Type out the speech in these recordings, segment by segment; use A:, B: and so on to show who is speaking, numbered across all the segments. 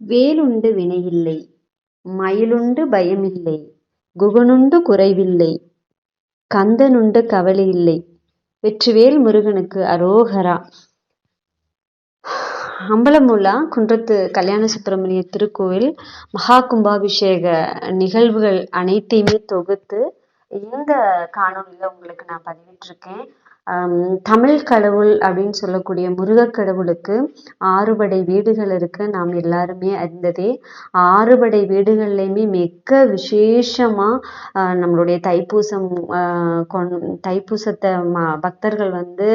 A: வேலுண்டு வினையில்லை, மயிலுண்டு பயமில்லை, குகனுண்டு குறைவில்லை, கந்தனுண்டு கவலையில்லை. வெற்றிவேல் முருகனுக்கு அரோகரா. அம்பலமுல்லா குன்றத்து கல்யாண சுப்பிரமணிய திருக்கோவில் மகா கும்பாபிஷேக நிகழ்வுகள் அனைத்தையுமே தொகுத்து இந்த காணொலியில உங்களுக்கு நான் பதிவிட்டிருக்கேன். தமிழ் கடவுள் அப்படின்னு சொல்லக்கூடிய முருகக் கடவுளுக்கு 6 வீடுகள் இருக்கு. நாம் எல்லாருமே அறிந்ததே. 6 வீடுகள்லையுமே மிக விசேஷமா நம்மளுடைய தைப்பூசம் தைப்பூசத்தை பக்தர்கள் வந்து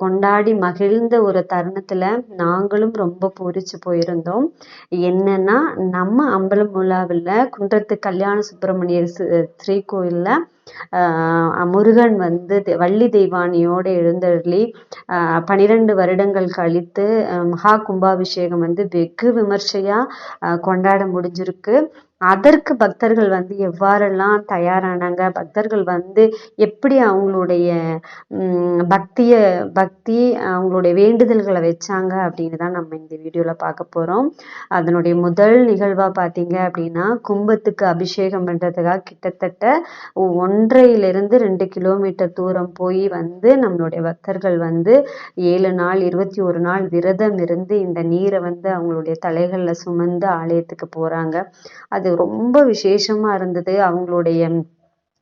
A: கொண்டாடி மகிழ்ந்த ஒரு தருணத்துல நாங்களும் ரொம்ப பூரிச்சு போயிருந்தோம். என்னன்னா, நம்ம அம்பலமுல்லாவில் குன்றத்து கல்யாண சுப்பிரமணியர் ஸ்ரீகோயில்ல முருகன் வந்து வள்ளி தெய்வானியோடு எழுந்தருளி 12 வருடங்கள் கழித்து மகா கும்பாபிஷேகம் வந்து வெகு விமர்சையா கொண்டாட முடிஞ்சிருக்கு. அதற்கு பக்தர்கள் வந்து எவ்வாறெல்லாம் தயாரானாங்க, பக்தர்கள் வந்து எப்படி அவங்களுடைய பக்தி அவங்களுடைய வேண்டுதல்களை வச்சாங்க அப்படின்னு தான் நம்ம இந்த வீடியோவில் பார்க்க போகிறோம். அதனுடைய முதல் நிகழ்வாக பார்த்தீங்க அப்படின்னா, கும்பத்துக்கு அபிஷேகம் பண்ணுறதுக்காக கிட்டத்தட்ட 1.5 கிலோமீட்டர் தூரம் போய் வந்து நம்மளுடைய பக்தர்கள் வந்து 7 நாள் 21 நாள் விரதம் இருந்து இந்த நீரை வந்து அவங்களுடைய தலைகளில் சுமந்து ஆலயத்துக்கு போகிறாங்க. அது ரொம்ப விசேஷமா இருந்தது. அவங்களுடைய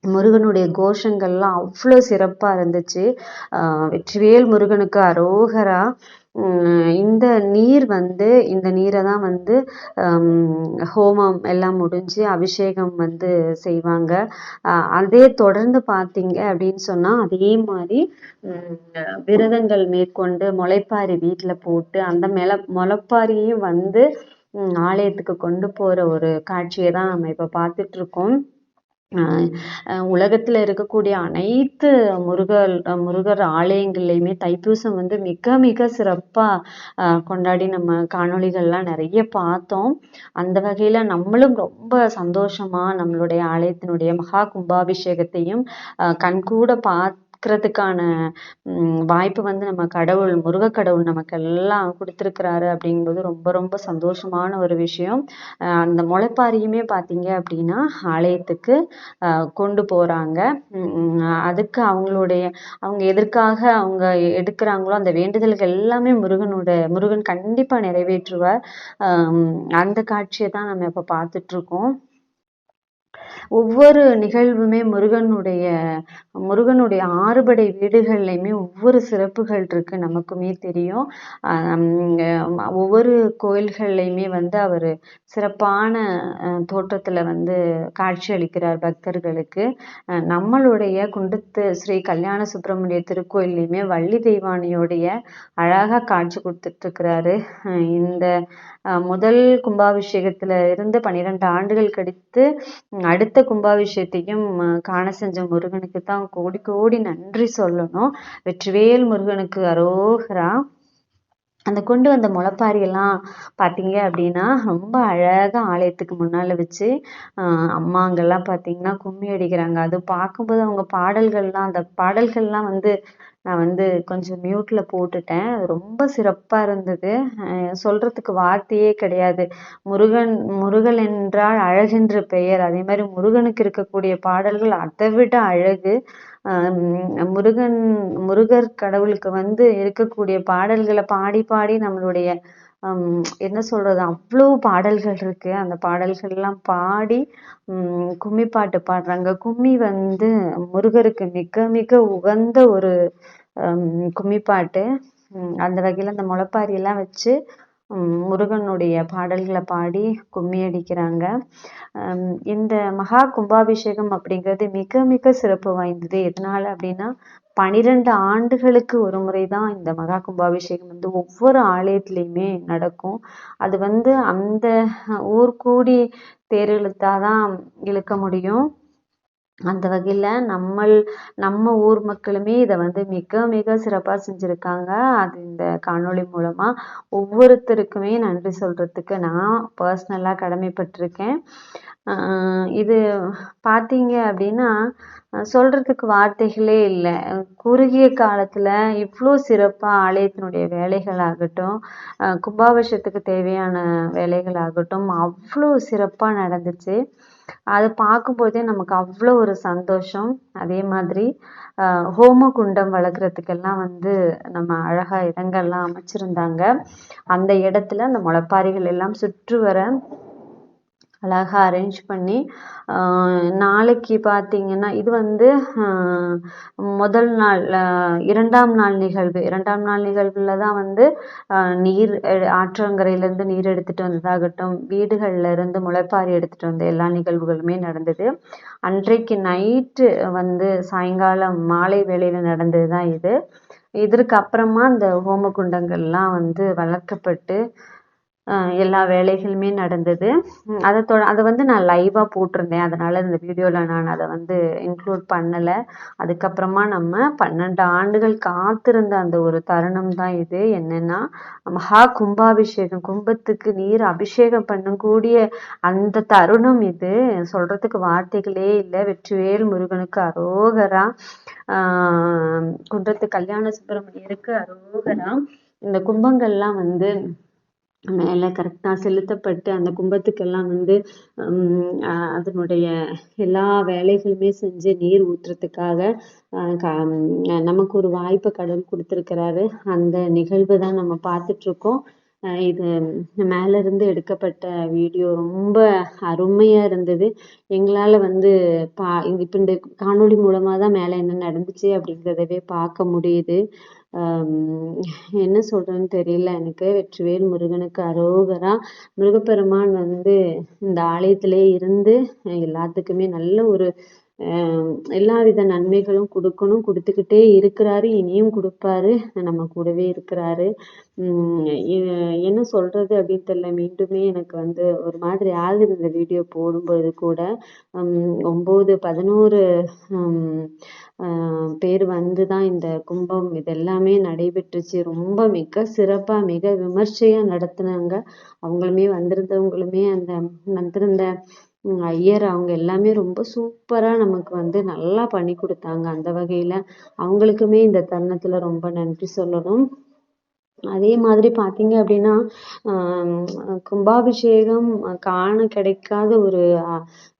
A: முருகனுடைய கோஷங்கள்லாம் அவ்வளோ சிறப்பாக இருந்துச்சு. வெற்றிவேல் முருகனுக்கு அரோகரா. இந்த நீரை தான் வந்து ஹோமம் எல்லாம் முடிஞ்சு அபிஷேகம் வந்து செய்வாங்க. அதே தொடர்ந்து பார்த்தீங்க அப்படின்னு சொன்னால், அதே மாதிரி விரதங்கள் மேற்கொண்டு முளைப்பாரி வீட்டில் போட்டு அந்த முளைப்பாரியையும் வந்து ஆலயத்துக்கு கொண்டு போகிற ஒரு காட்சியை தான் நம்ம இப்போ பார்த்துட்டு இருக்கோம். உலகத்துல இருக்கக்கூடிய அனைத்து முருகர் ஆலயங்கள்லையுமே தைப்பூசம் வந்து மிக மிக சிறப்பா கொண்டாடி நம்ம காணொளிகள்லாம் நிறைய பார்த்தோம். அந்த வகையில நம்மளும் ரொம்ப சந்தோஷமா நம்மளுடைய ஆலயத்தினுடைய மகா கும்பாபிஷேகத்தையும் கண்கூட பார்க்கறதுக்கான வாய்ப்பு வந்து நம்ம முருகக்கடவுள் நமக்கு எல்லாம் கொடுத்துருக்கிறாரு அப்படிங்கும்போது ரொம்ப ரொம்ப சந்தோஷமான ஒரு விஷயம். அந்த முளைப்பாரியுமே பார்த்தீங்க அப்படின்னா ஆலயத்துக்கு கொண்டு போறாங்க. அதுக்கு அவங்க எதற்காக அவங்க எடுக்கிறாங்களோ அந்த வேண்டுதல்கள் எல்லாமே முருகன் கண்டிப்பா நிறைவேற்றுவார். அந்த காட்சியை தான் நம்ம இப்ப பார்த்துட்டு இருக்கோம். ஒவ்வொரு நிகழ்வுமே முருகனுடைய 6 வீடுகள்லையுமே ஒவ்வொரு சிறப்புகள் இருக்கு, நமக்குமே தெரியும். ஒவ்வொரு கோயில்கள்லையுமே வந்து அவர் சிறப்பான தோற்றத்துல வந்து காட்சி அளிக்கிறார் பக்தர்களுக்கு. நம்மளுடைய குண்டத்து ஸ்ரீ கல்யாண சுப்பிரமணிய திருக்கோயிலையுமே வள்ளி தெய்வானியோடைய அழகா காட்சி கொடுத்துட்டு இருக்கிறாரு. இந்த முதல் கும்பாபிஷேகத்துல இருந்து 12 ஆண்டுகள் கழித்து அடுத்த கும்பாபிஷேகத்தையும் காண செஞ்ச முருகனுக்கு தான் கோடி கோடி நன்றி சொல்லணும். வெற்றிவேல் முருகனுக்கு அரோகரா. அந்த கொண்டு வந்த முளைப்பாரியெல்லாம் பார்த்தீங்க அப்படின்னா ரொம்ப அழகாக ஆலயத்துக்கு முன்னால் வச்சு அம்மாங்கெல்லாம் பார்த்தீங்கன்னா கும்மி அடிக்கிறாங்க. அது பார்க்கும்போது அவங்க அந்த பாடல்கள்லாம் வந்து நான் வந்து கொஞ்சம் மியூட்ல போட்டுட்டேன். அது ரொம்ப சிறப்பாக இருந்தது. சொல்றதுக்கு வார்த்தையே கிடையாது. முருகன் என்றால் அழகென்ற பெயர். அதே மாதிரி முருகனுக்கு இருக்கக்கூடிய பாடல்கள் அதை விட அழகு. முருகர் கடவுளுக்கு வந்து இருக்கக்கூடிய பாடல்களை பாடி பாடி நம்மளுடைய என்ன சொல்றது, அவ்வளவு பாடல்கள் இருக்கு. அந்த பாடல்கள் எல்லாம் பாடி கும்மி பாட்டு பாடுறாங்க. கும்மி வந்து முருகருக்கு மிக மிக உகந்த ஒரு கும்மி பாட்டு. அந்த வகையில அந்த முளைப்பாரி எல்லாம் வச்சு முருகனுடைய பாடல்களை பாடி கும்மி அடிக்கிறாங்க. இந்த மகா கும்பாபிஷேகம் அப்படிங்கிறது மிக மிக சிறப்பு வாய்ந்தது. எதனால அப்படின்னா 12 ஆண்டுகளுக்கு ஒரு முறைதான் இந்த மகா கும்பாபிஷேகம் வந்து ஒவ்வொரு ஆலயத்திலையுமே நடக்கும். அது வந்து அந்த ஊர் கூடி தேர் இழுத்தாதான் இழுக்க முடியும். அந்த வகையில நம்ம ஊர் மக்களுமே இதை வந்து மிக மிக சிறப்பா செஞ்சிருக்காங்க. அது இந்த காணொளி மூலமா ஒவ்வொருத்தருக்குமே நன்றி சொல்றதுக்கு நான் பர்சனலா கடமைப்பட்டிருக்கேன். இது பார்த்தீங்க அப்படின்னா சொல்றதுக்கு வார்த்தைகளே இல்லை. குறுகிய காலத்துல இவ்வளோ சிறப்பா ஆலயத்தினுடைய வேலைகளாகட்டும், கும்பாபிஷேகத்துக்கு தேவையான வேலைகளாகட்டும் அவ்வளோ சிறப்பா நடந்துச்சு. அதை பார்க்கும்போதே நமக்கு அவ்வளோ ஒரு சந்தோஷம். அதே மாதிரி ஹோம குண்டம் வளர்க்குறதுக்கெல்லாம் நம்ம அழகா இடங்கள்லாம் அமைச்சிருந்தாங்க. அந்த இடத்துல அந்த முளைப்பாரிகள் எல்லாம் சுற்றி வர அழகா அரேஞ்ச் பண்ணி நாளைக்கு பார்த்தீங்கன்னா இது முதல் நாள் இரண்டாம் நாள் நிகழ்வுல தான் நீர் ஆற்றங்கரையிலேருந்து நீர் எடுத்துட்டு வந்ததாகட்டும், வீடுகள்ல இருந்து முளைப்பாரி எடுத்துட்டு வந்த எல்லா நிகழ்வுகளுமே நடந்தது. அன்றைக்கு நைட்டு சாயங்காலம் மாலை வேளையில நடந்தது தான் இது. இதற்கு அப்புறமா இந்த ஹோம குண்டங்கள்லாம் வளர்க்கப்பட்டு எல்லா வேலைகளுமே நடந்தது. அதை நான் லைவாக போட்டிருந்தேன். அதனால இந்த வீடியோவில் நான் அதை இன்க்ளூட் பண்ணலை. அதுக்கப்புறமா நம்ம 12 ஆண்டுகள் காத்திருந்த அந்த ஒரு தருணம் தான் இது. என்னன்னா மகா கும்பாபிஷேகம், கும்பத்துக்கு நீர் அபிஷேகம் பண்ணக்கூடிய அந்த தருணம் இது. சொல்றதுக்கு வார்த்தைகளே இல்லை. வெற்றிவேல் முருகனுக்கு அரோகரா, குன்றத்து கல்யாண சுப்பிரமணியருக்கு அரோகரா. இந்த கும்பங்கள்லாம் மேலே கரெக்டாக செலுத்தப்பட்டு அந்த கும்பத்துக்கெல்லாம் அதனுடைய எல்லா வேலைகளுமே செஞ்சு நீர் ஊற்றுறதுக்காக நமக்கு ஒரு வாய்ப்பை கடவுள் கொடுத்துருக்கிறாரு. அந்த நிகழ்வு தான் நம்ம பார்த்துட்ருக்கோம். இது மேல இருந்து எடுக்கப்பட்ட வீடியோ ரொம்ப அருமையா இருந்தது. எங்களால இப்ப இந்த காணொளி மூலமா தான் மேல என்ன நடந்துச்சு அப்படிங்கிறதவே பார்க்க முடியுது. என்ன சொல்றேன்னு தெரியல எனக்கு. வெற்றிவேல் முருகனுக்கு அரோகரா. முருகப்பெருமான் இந்த ஆலயத்திலே இருந்து எல்லாத்துக்குமே நல்ல ஒரு எல்லா வித நன்மைகளும் கொடுக்கணும், கொடுத்துக்கிட்டே இருக்கிறாரு, இனியும் கொடுப்பாரு, நம்ம கூடவே இருக்கிறாரு. என்ன சொல்றது அப்படின்னு தெரியல. மீண்டுமே எனக்கு ஒரு மாதிரி ஆகுது இந்த வீடியோ போடும்பொழுது கூட. 9, 11 பேர் தான் இந்த கும்பம் இதெல்லாமே நடைபெற்றுச்சு. ரொம்ப மிக சிறப்பா மிக விமர்சையா நடத்துனாங்க. அவங்களுமே வந்திருந்தவங்களுமே அந்த வந்திருந்த ஐயர் அவங்க எல்லாமே ரொம்ப சூப்பரா நமக்கு நல்லா பண்ணி கொடுத்தாங்க. அந்த வகையில அவங்களுக்குமே இந்த தருணத்துல ரொம்ப நன்றி சொல்லணும். அதே மாதிரி பார்த்தீங்க அப்படின்னா கும்பாபிஷேகம் காண கிடைக்காத ஒரு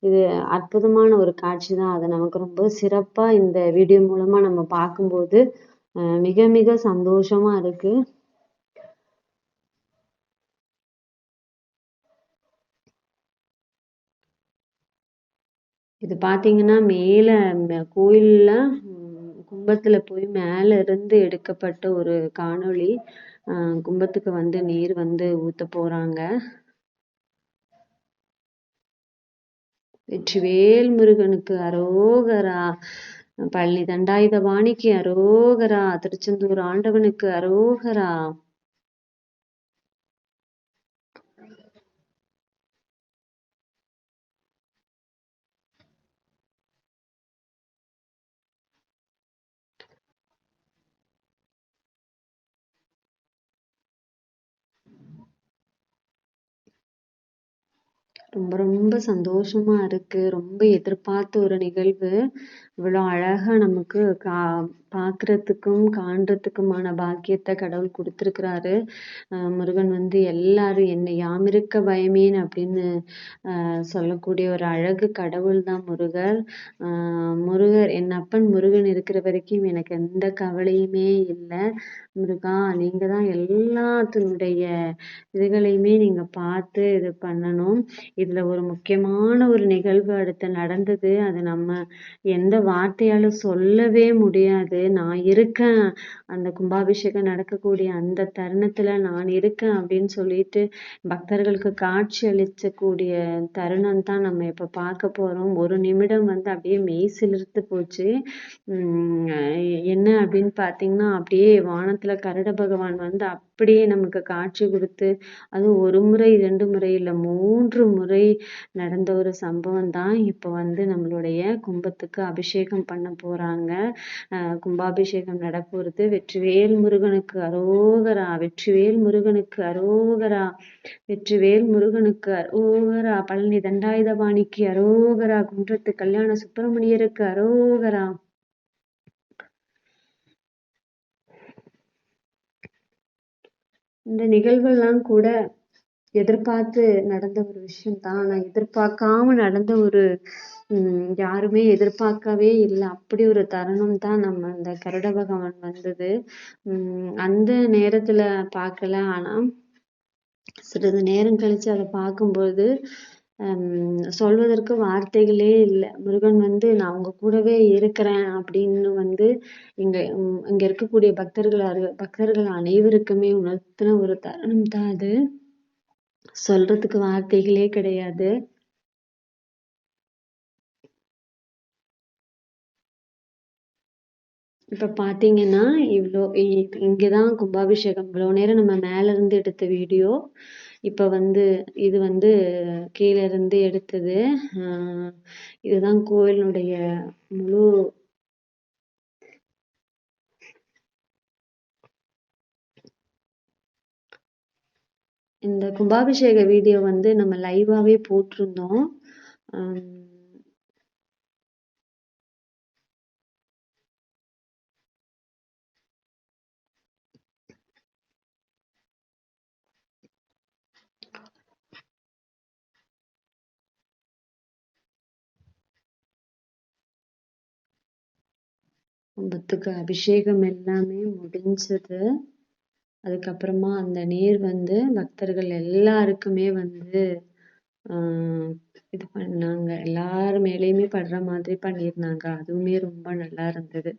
A: இது அற்புதமான ஒரு காட்சி தான். அது நமக்கு ரொம்ப சிறப்பா இந்த வீடியோ மூலமா நம்ம பார்க்கும்போது மிக மிக சந்தோஷமா இருக்கு. இது பார்த்தீங்கன்னா மேல கோயில்ல கும்பத்துல போய் மேல இருந்து எடுக்கப்பட்ட ஒரு காணொளி. கும்பத்துக்கு நீர் ஊத்த போறாங்க. வெற்றிவேல் முருகனுக்கு அரோகரா. பழனி தண்டாயுதபாணிக்கு அரோகரா. திருச்செந்தூர் ஆண்டவனுக்கு அரோகரா. ரொம்ப ரொம்ப சந்தோஷமா இருக்கு. ரொம்ப எதிர்பார்த்த ஒரு நிகழ்வு. இவ்வளோ அழகா நமக்கு பார்க்கறதுக்கும் காண்றதுக்குமான பாக்கியத்தை கடவுள் கொடுத்துருக்கிறாரு. முருகன் எல்லாரும் என்னை யாமிருக்க பயமேன் அப்படின்னு சொல்லக்கூடிய ஒரு அழகு கடவுள் தான் முருகர். முருகர் என் அப்பன் முருகன் இருக்கிற வரைக்கும் எனக்கு எந்த கவலையுமே இல்லை. முருகா, நீங்க தான் எல்லாத்தினுடைய இதுகளையுமே நீங்க பார்த்து இது பண்ணணும். இதுல ஒரு முக்கியமான ஒரு நிகழ்வு அடுத்து நடந்தது. அது நம்ம எந்த வார்த்தையாலும் சொல்லவே முடியாது. நான் இருக்கேன், அந்த கும்பாபிஷேகம் நடக்கக்கூடிய அந்த தருணத்துல நான் இருக்கேன் அப்படின்னு சொல்லிட்டு பக்தர்களுக்கு காட்சி அளிக்கக்கூடிய தருணம் தான் நம்ம இப்ப பார்க்க போறோம். ஒரு நிமிடம் அப்படியே மெய் சிலிர்த்து போச்சு. என்ன அப்படின்னு பார்த்தீங்கன்னா, அப்படியே வானத்துல கருட பகவான் அப்படியே நமக்கு காட்சி கொடுத்து, அதுவும் 1 முறை 2 முறை இல்ல 3 முறை முறை நடந்த ஒரு சம்பவம் தான் இப்போ வந்து நம்மளுடைய கும்பத்துக்கு அபிஷேகம் பண்ண போறாங்க. கும்பாபிஷேகம் நடப்போறது. வெற்றிவேல் முருகனுக்கு அரோகரா, வெற்றிவேல் முருகனுக்கு அரோகரா, வெற்றிவேல் முருகனுக்கு அரோகரா, பழனி தண்டாயுதபாணிக்கு அரோகரா, குன்றத்து கல்யாண சுப்பிரமணியருக்கு அரோகரா. இந்த நிகழ்வெல்லாம் கூட எதிர்பார்த்து நடந்த ஒரு விஷயம் தான். ஆனா எதிர்பார்க்காம நடந்த ஒரு யாருமே எதிர்பார்க்கவே இல்லை. அப்படி ஒரு தருணம் தான் நம்ம அந்த கருட பகவான் வந்தது. அந்த நேரத்துல பார்க்கல. ஆனா சிறிது நேரம் கழிச்சு அதை பார்க்கும்போது சொல்வதற்கு வார்த்தைகளே இல்லை. முருகன் வந்து நான் உங்க கூடவே இருக்கிறேன் அப்படின்னு வந்து இங்க இருக்கக்கூடிய பக்தர்கள் அனைவருக்குமே உணர்த்தின ஒரு தருணம் தான் அது. சொல்றதுக்கு வார்த்தைகளே கிடையாது. இப்ப பாத்தீங்கன்னா இங்கதான் கும்பாபிஷேகம். இவ்வளவு நேரம் நம்ம மேல இருந்து எடுத்த வீடியோ. இப்ப வந்து இது வந்து கீழ இருந்து எடுத்தது. இதுதான் கோயிலுடைய முழு இந்த கும்பாபிஷேக வீடியோ வந்து நம்ம லைவாவே போட்டிருந்தோம். கும்பத்துக்கு அபிஷேகம் எல்லாமே முடிஞ்சது. அதுக்கப்புறமா அந்த நீர் வந்து பக்தர்கள் எல்லாருக்குமே வந்து இது பண்ணாங்க. எல்லார் மேலயுமே படுற மாதிரி பண்ணியிருந்தாங்க. அதுவுமே ரொம்ப நல்லா இருந்தது.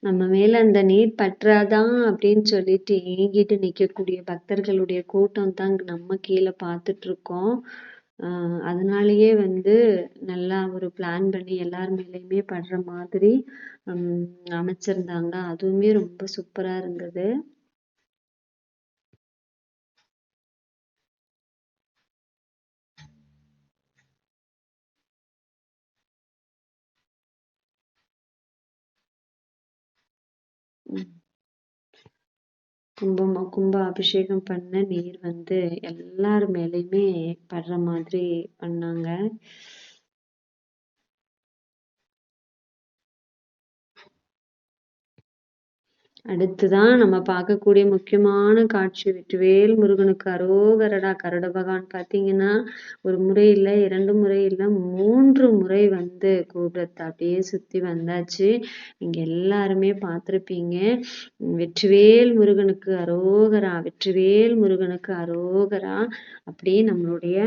A: நம்ம மேல அந்த நீர் பற்றாதான் அப்படின்னு சொல்லிட்டு ஏங்கிட்டு நிக்கக்கூடிய பக்தர்களுடைய கூட்டம் தான் நம்ம கீழே பார்த்துட்டு இருக்கோம். அதனாலயே வந்து நல்லா ஒரு பிளான் பண்ணி எல்லார் மேலயுமே படுற மாதிரி அமைச்சிருந்தாங்க. அதுவுமே ரொம்ப சூப்பரா இருந்தது. கும்ப அபிஷேகம் பண்ண நீர் வந்து எல்லார் மேலயுமே படுற மாதிரி பண்ணாங்க. அடுத்துதான் நம்ம பார்க்கக்கூடிய முக்கியமான காட்சி. வெற்றிவேல் முருகனுக்கு அரோகரடா. கருட பகவான் பார்த்தீங்கன்னா ஒரு முறை இல்லை, 2 முறை இல்லை, 3 முறை வந்து கோபுரத்தை அப்படியே சுத்தி வந்தாச்சு. நீங்க எல்லாருமே பார்த்திருப்பீங்க. வெற்றிவேல் முருகனுக்கு அரோகரா, வெற்றிவேல் முருகனுக்கு அரோகரா. அப்படியே நம்மளுடைய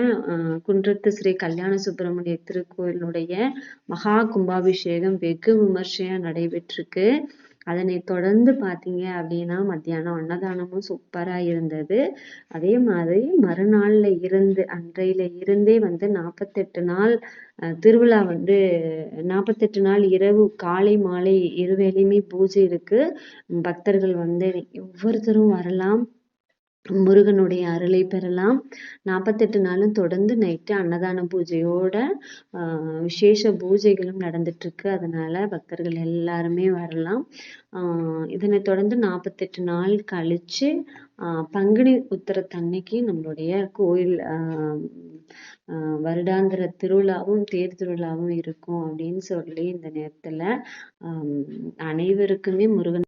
A: குன்றத்து ஸ்ரீ கல்யாண சுப்பிரமணிய திருக்கோயிலுடைய மகா கும்பாபிஷேகம் வெகு விமர்சையா நடைபெற்றிருக்கு. அதனை தொடர்ந்து பார்த்தீங்க அப்படின்னா மத்தியானம் அன்னதானமும் சூப்பரா இருந்தது. அதே மாதிரி மறுநாள்ல இருந்து அன்றையில இருந்தே வந்து 48 நாள் திருவிழா வந்து 48 நாள் இரவு காலை மாலை இருவேளையுமே பூஜை இருக்கு. பக்தர்கள் வந்து ஒவ்வொருத்தரும் வரலாம், முருகனுடைய அருளை பெறலாம். 48 நாளும் தொடர்ந்து நைட்டு அன்னதான பூஜையோட விசேஷ பூஜைகளும் நடந்துட்டு இருக்கு. அதனால பக்தர்கள் எல்லாருமே வரலாம். இதனை தொடர்ந்து 48 நாள் கழிச்சு பங்குனி உத்திரத்தன்னைக்கு நம்மளுடைய கோயில் வருடாந்திர திருவிழாவும் தேர் திருவிழாவும் இருக்கும் அப்படின்னு சொல்லி இந்த நேரத்துல அனைவருக்குமே முருகன்